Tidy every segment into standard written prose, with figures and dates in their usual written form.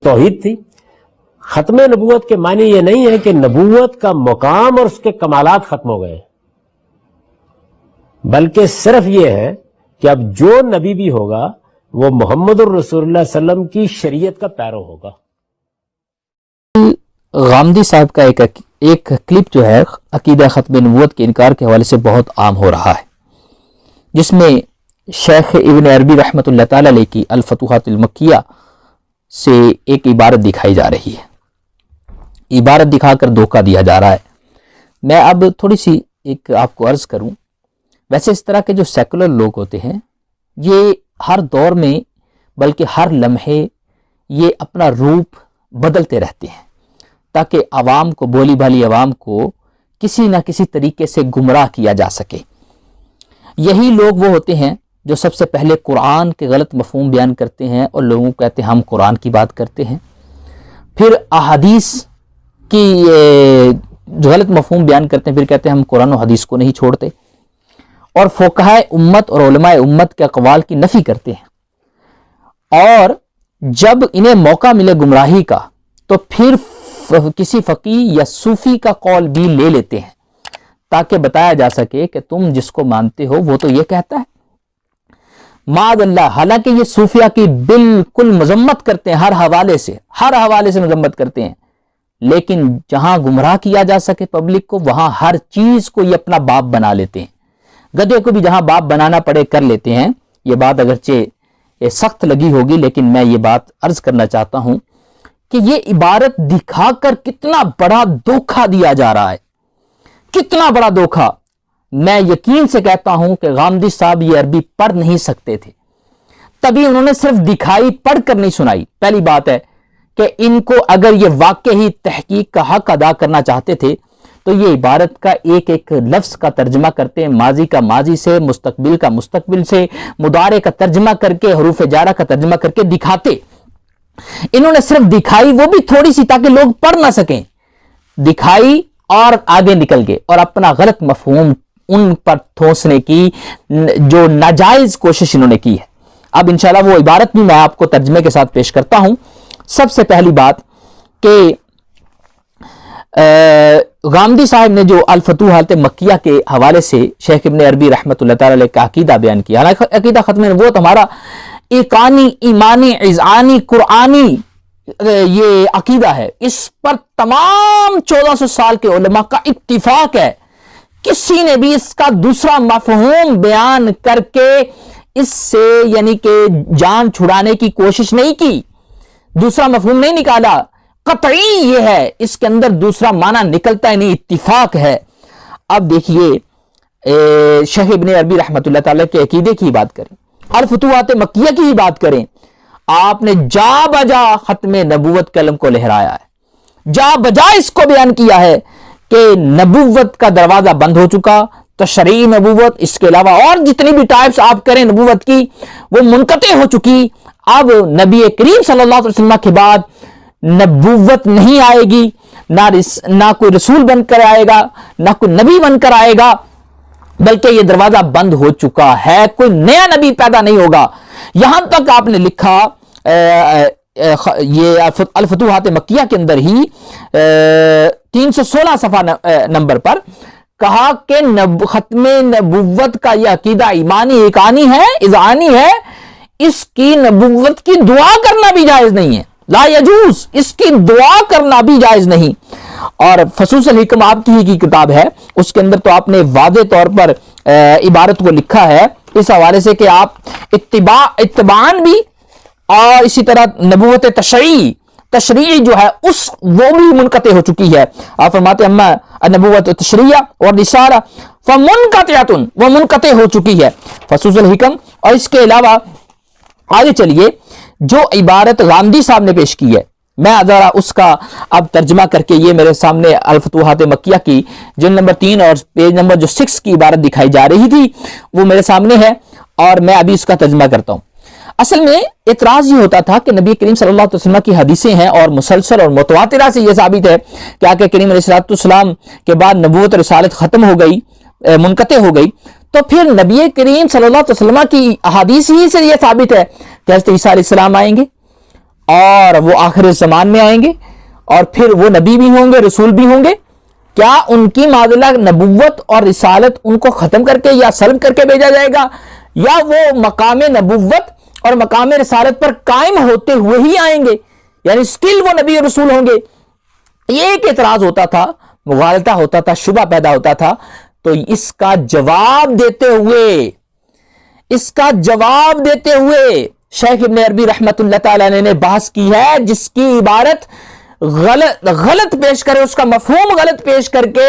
توحید تھی. ختم نبوت کے معنی یہ نہیں ہے کہ نبوت کا مقام اور اس کے کمالات ختم ہو گئے، بلکہ صرف یہ ہے کہ اب جو نبی بھی ہوگا وہ محمد الرسول اللہ صلی اللہ علیہ وسلم کی شریعت کا پیرو ہوگا. غامدی صاحب کا ایک کلپ جو ہے عقیدہ ختم نبوت کے انکار کے حوالے سے بہت عام ہو رہا ہے، جس میں شیخ ابن عربی رحمۃ اللہ تعالی علیہ کی الفتوحات المکیہ سے ایک عبارت دکھائی جا رہی ہے. عبارت دکھا کر دھوکہ دیا جا رہا ہے. میں اب تھوڑی سی ایک آپ کو عرض کروں. ویسے اس طرح کے جو سیکولر لوگ ہوتے ہیں یہ ہر دور میں بلکہ ہر لمحے یہ اپنا روپ بدلتے رہتے ہیں تاکہ عوام کو، بولی بھالی عوام کو کسی نہ کسی طریقے سے گمراہ کیا جا سکے. یہی لوگ وہ ہوتے ہیں جو سب سے پہلے قرآن کے غلط مفہوم بیان کرتے ہیں اور لوگوں کو کہتے ہیں ہم قرآن کی بات کرتے ہیں، پھر احادیث کی جو غلط مفہوم بیان کرتے ہیں، پھر کہتے ہیں ہم قرآن و حدیث کو نہیں چھوڑتے، اور فقہائے امت اور علماء امت کے اقوال کی نفی کرتے ہیں. اور جب انہیں موقع ملے گمراہی کا تو پھر کسی فقیہ یا صوفی کا قول بھی لے لیتے ہیں تاکہ بتایا جا سکے کہ تم جس کو مانتے ہو وہ تو یہ کہتا ہے. معاذ اللہ، حالانکہ یہ صوفیہ کی بالکل مذمت کرتے ہیں، ہر حوالے سے مذمت کرتے ہیں، لیکن جہاں گمراہ کیا جا سکے پبلک کو وہاں ہر چیز کو یہ اپنا باپ بنا لیتے ہیں. گدھے کو بھی جہاں باپ بنانا پڑے کر لیتے ہیں. یہ بات اگرچہ سخت لگی ہوگی لیکن میں یہ بات عرض کرنا چاہتا ہوں کہ یہ عبارت دکھا کر کتنا بڑا دھوکہ دیا جا رہا ہے، کتنا بڑا دھوکہ. میں یقین سے کہتا ہوں کہ غامدی صاحب یہ عربی پڑھ نہیں سکتے تھے، تبھی انہوں نے صرف دکھائی، پڑھ کر نہیں سنائی. پہلی بات ہے کہ ان کو اگر یہ واقعی تحقیق کا حق ادا کرنا چاہتے تھے تو یہ عبارت کا ایک ایک لفظ کا ترجمہ کرتے ہیں، ماضی کا ماضی سے، مستقبل کا مستقبل سے، مضارع کا ترجمہ کر کے، حروف جارہ کا ترجمہ کر کے دکھاتے. انہوں نے صرف دکھائی، وہ بھی تھوڑی سی تاکہ لوگ پڑھ نہ سکیں، دکھائی اور آگے نکل گئے اور اپنا غلط مفہوم ان پر ٹھونسنے کی جو ناجائز کوشش انہوں نے کی ہے. اب انشاءاللہ وہ عبارت بھی میں آپ کو ترجمے کے ساتھ پیش کرتا ہوں. سب سے پہلی بات کہ غامدی صاحب نے جو الفتوحات مکیہ کے حوالے سے شیخ ابن عربی رحمۃ اللہ تعالی علیہ کا عقیدہ بیان کیا. عقیدہ ختم نبوت ہمارا ایقانی، ایمانی، اذعانی، قرآنی یہ عقیدہ ہے. اس پر تمام 1400 سال کے علماء کا اتفاق ہے. کسی نے بھی اس کا دوسرا مفہوم بیان کر کے اس سے یعنی کہ جان چھڑانے کی کوشش نہیں کی، دوسرا مفہوم نہیں نکالا. قطعی یہ ہے اس کے اندر دوسرا معنی نکلتا ہے نہیں، اتفاق ہے. اب دیکھیے شیخ ابن عربی رحمۃ اللہ تعالی کے عقیدے کی بات کریں، الفتوحات مکیہ کی ہی بات کریں. آپ نے جا بجا ختم نبوت کے علم کو لہرایا ہے، جا بجا اس کو بیان کیا ہے کہ نبوت کا دروازہ بند ہو چکا. تشریعی نبوت، اس کے علاوہ اور جتنی بھی ٹائپس آپ کریں نبوت کی وہ منقطع ہو چکی. اب نبی کریم صلی اللہ علیہ وسلم کے بعد نبوت نہیں آئے گی، نہ کوئی رسول بن کر آئے گا، نہ کوئی نبی بن کر آئے گا، بلکہ یہ دروازہ بند ہو چکا ہے، کوئی نیا نبی پیدا نہیں ہوگا. یہاں تک آپ نے لکھا یہ الفتوحات مکیہ کے اندر ہی 316 صفحہ نمبر پر کہا کہ ختم نبوت کا یہ عقیدہ ایمانی، ایقانی ہے، اذعانی ہے. اس کی نبوت کی دعا کرنا بھی جائز نہیں ہے، لا یجوز، اس کی دعا کرنا بھی جائز نہیں. اور فصوص الحکم آپ کی ہی کی کتاب ہے، اس کے اندر تو آپ نے واضح طور پر عبارت کو لکھا ہے اس حوالے سے کہ آپ اتباعاً بھی اور اسی طرح نبوت تشریعی جو ہے وہ بھی منقطع ہو چکی ہے. آپ فرماتے ہیں اما نبوت تشریعہ اور رسالہ فمنقطعۃ، وہ منقطع ہو چکی ہے. فصوص الحکم. اور اس کے علاوہ آگے چلیے جو عبارت غامدی صاحب نے پیش کی ہے، میں ذرا اس کا اب ترجمہ کر کے، یہ میرے سامنے الفتوحات مکیہ کی جلد نمبر 3 اور پیج نمبر جو 6 کی عبارت دکھائی جا رہی تھی وہ میرے سامنے ہے اور میں ابھی اس کا ترجمہ کرتا ہوں. اصل میں اعتراض یہ ہوتا تھا کہ نبی کریم صلی اللہ علیہ وسلم کی حدیثیں ہیں اور مسلسل اور متواترہ سے یہ ثابت ہے کہ آقا کریم علیہ السلام کے بعد نبوت رسالت ختم ہو گئی، منقطع ہو گئی. تو پھر نبی کریم صلی اللہ علیہ وسلم کی احادیث ہی سے یہ ثابت ہے کہ حضرت عیسیٰ علیہ السلام آئیں گے اور وہ آخر زمان میں آئیں گے اور پھر وہ نبی بھی ہوں گے, رسول بھی ہوں گے, کیا ان کی معاملہ نبوت اور رسالت ان کو ختم کر کے یا سلب کر کے بھیجا جائے گا, یا وہ مقام نبوت اور مقام رسالت پر قائم ہوتے ہوئے ہی آئیں گے, یعنی سٹل وہ نبی اور رسول ہوں گے؟ یہ ایک اعتراض ہوتا تھا, مغالطہ ہوتا تھا, شبہ پیدا ہوتا تھا. تو اس کا جواب دیتے ہوئے شیخ ابن عربی رحمت اللہ تعالی نے بحث کی ہے, جس کی عبارت غلط پیش کرے, اس کا مفہوم غلط پیش کر کے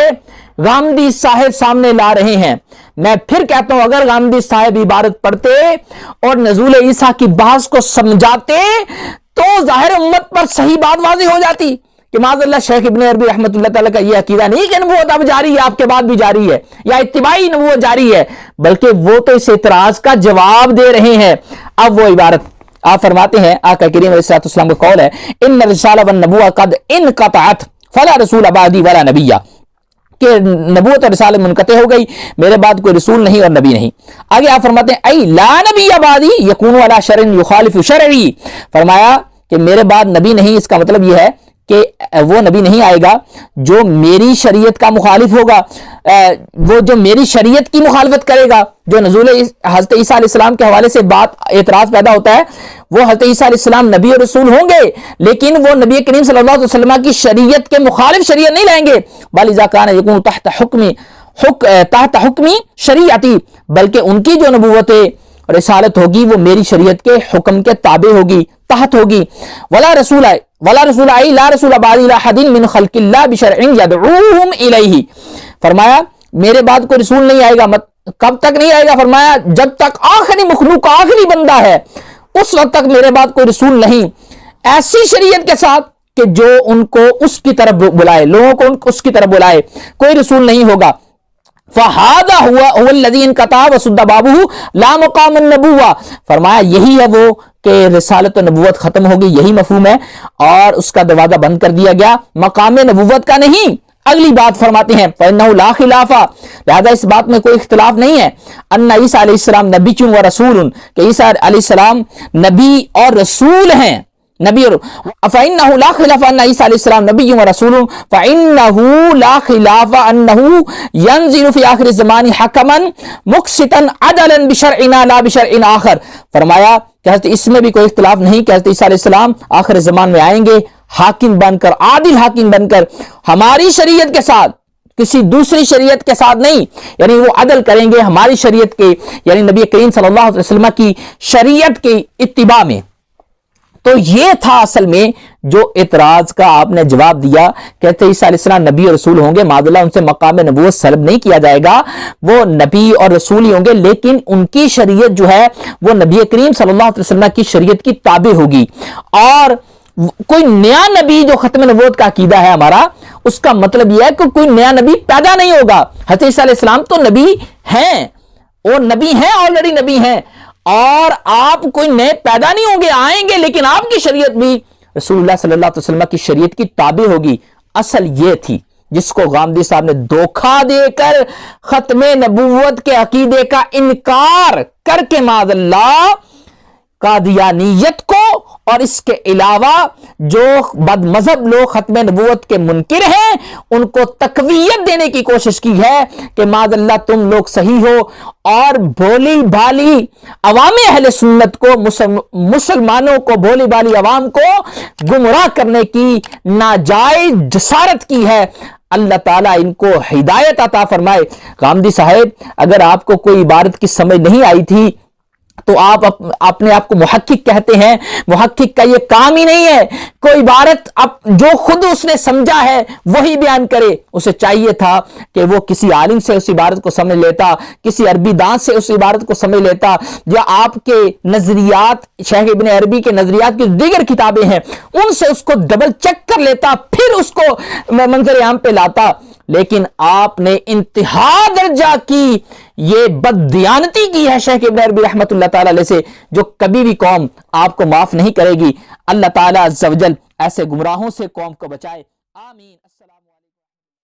غامدی صاحب سامنے لا رہے ہیں. میں پھر کہتا ہوں, اگر غامدی صاحب عبارت پڑھتے اور نزول عیسیٰ کی بحث کو سمجھاتے تو ظاہر امت پر صحیح بات واضح ہو جاتی کہ معاذ اللہ شیخ ابن عربی رحمت اللہ تعالیٰ کا یہ عقیدہ نہیں کہ نبوت اب جاری ہے, آپ کے بعد بھی جاری ہے, یا اتباعی نبوت جاری ہے, بلکہ وہ تو اس اعتراض کا جواب دے رہے ہیں. اب وہ عبارت آپ فرماتے ہیں, آقا کریم علیہ الصلوۃ والسلام کا قول ہے, ان الرسالہ والنبوۃ قد انقطعت فلا رسول بعدی ولا نبی, کہ نبوت اور رسالت منقطع ہو گئی, میرے بعد کوئی رسول نہیں اور نبی نہیں. آگے آپ فرماتے ہیں ای لا نبی بعدی یکون علی شرع یخالف شرعی, فرمایا کہ میرے بعد نبی نہیں, اس کا مطلب یہ ہے کہ وہ نبی نہیں آئے گا جو میری شریعت کا مخالف ہوگا, وہ جو میری شریعت کی مخالفت کرے گا. جو نزول حضرت عیسیٰ علیہ السلام کے حوالے سے بات اعتراض پیدا ہوتا ہے, وہ حضرت عیسیٰ علیہ السلام نبی اور رسول ہوں گے, لیکن وہ نبی کریم صلی اللہ علیہ وسلم کی شریعت کے مخالف شریعت نہیں لائیں گے. بل اذا کان یکون تحت حکمی شریعتی, بلکہ ان کی جو نبوت رسالت ہوگی وہ میری شریعت کے حکم کے تابع ہوگی, تحت ہوگی. ولا رسول لا رسول بعد الی احد من خلق اللہ بشرع یدعوہم الیہ, فرمایا میرے بعد کوئی رسول نہیں آئے گا. کب تک نہیں آئے گا؟ فرمایا جب تک آخری مخلوق آخری بندہ ہے اس وقت تک میرے بعد کوئی رسول نہیں, ایسی شریعت کے ساتھ کہ جو ان کو اس کی طرف بلائے, لوگوں کو اس کی طرف بلائے, کوئی رسول نہیں ہوگا. فَهَذَا هُوَ الَّذِي انْقَطَعَ وَسُدَّ بَابُهُ لَا مَقَامَ النُّبُوَّةِ, فرمایا یہی ہے وہ کہ رسالت و نبوت ختم ہوگی, یہی مفہوم ہے, اور اس کا دروازہ بند کر دیا گیا, مقام نبوت کا نہیں. اگلی بات فرماتے ہیں فَإِنَّهُ لَا خِلَافَ, لہذا اس بات میں کوئی اختلاف نہیں ہے, ان عیسیٰ علیہ السلام نبی و رسول, کہ عیسیٰ علیہ السلام نبی اور رسول ہیں. نبی اور فَإِنَّهُ لَا خِلَافَ أَنَّ عِيسَىٰ عَلَيْهِ السَّلَامَ نَبِيٌّ وَرَسُولٌ فَإِنَّهُ لَا خِلَافَ أَنَّهُ يَنزِلُ فِي آخِرِ الزَّمَانِ حَكَمًا مُقْسِطًا عَدْلًا بِشَرْعِنَا لَا بِشَرْعٍ آخَر, فرمایا کہ حضرت اس میں بھی کوئی اختلاف نہیں کہ حضرت عیسیٰ علیہ السلام آخر زمان میں آئیں گے حاکم بن کر, عادل حاکم بن کر, ہماری شریعت کے ساتھ, کسی دوسری شریعت کے ساتھ نہیں, یعنی وہ عدل کریں گے ہماری شریعت کے, یعنی نبی کریم صلی اللہ علیہ وسلم کی شریعت کی اتباع میں. تو یہ تھا اصل میں جو اعتراض کا آپ نے جواب دیا, کہتے عیسیٰ علیہ السلام نبی اور رسول ہوں گے, معاذ اللہ ان سے مقام نبوت سلب نہیں کیا جائے گا, وہ نبی اور رسول ہی ہوں گے, لیکن ان کی شریعت جو ہے وہ نبی کریم صلی اللہ علیہ وسلم کی شریعت کی تابع ہوگی. اور کوئی نیا نبی جو ختم نبوت کا عقیدہ ہے ہمارا, اس کا مطلب یہ ہے کہ کوئی نیا نبی پیدا نہیں ہوگا. حضرت عیسیٰ علیہ السلام تو نبی ہیں, وہ نبی ہیں, آلریڈی نبی ہیں, اور آپ کوئی نئے پیدا نہیں ہوں گے, آئیں گے, لیکن آپ کی شریعت بھی رسول اللہ صلی اللہ علیہ وسلم کی شریعت کی تابع ہوگی. اصل یہ تھی جس کو غامدی صاحب نے دھوکہ دے کر ختم نبوت کے عقیدے کا انکار کر کے معاذ اللہ قادیانیت کو اور اس کے علاوہ جو بد مذہب لوگ ختم نبوت کے منکر ہیں ان کو تقویت دینے کی کوشش کی ہے کہ معاذ اللہ تم لوگ صحیح ہو, اور بھولی بھالی عوام اہل سنت کو, مسلمانوں کو, بھولی بھالی عوام کو گمراہ کرنے کی ناجائز جسارت کی ہے. اللہ تعالیٰ ان کو ہدایت عطا فرمائے. غامدی صاحب اگر آپ کو کوئی عبارت کی سمجھ نہیں آئی تھی تو آپ اپنے آپ کو محقق کہتے ہیں, محقق کا یہ کام ہی نہیں ہے کوئی عبارت جو خود اس نے سمجھا ہے وہی بیان کرے. اسے چاہیے تھا کہ وہ کسی عالم سے اس عبارت کو سمجھ لیتا, کسی عربی دان سے اس عبارت کو سمجھ لیتا, یا آپ کے نظریات, شیخ ابن عربی کے نظریات کی دیگر کتابیں ہیں ان سے اس کو ڈبل چیک کر لیتا, پھر اس کو منظر عام پہ لاتا. لیکن آپ نے انتہا درجہ کی یہ بددیانتی کی ہے شیخ ابن عربی رحمت اللہ تعالی علیہ سے, جو کبھی بھی قوم آپ کو معاف نہیں کرے گی. اللہ تعالیٰ عز و جل ایسے گمراہوں سے قوم کو بچائے, آمین.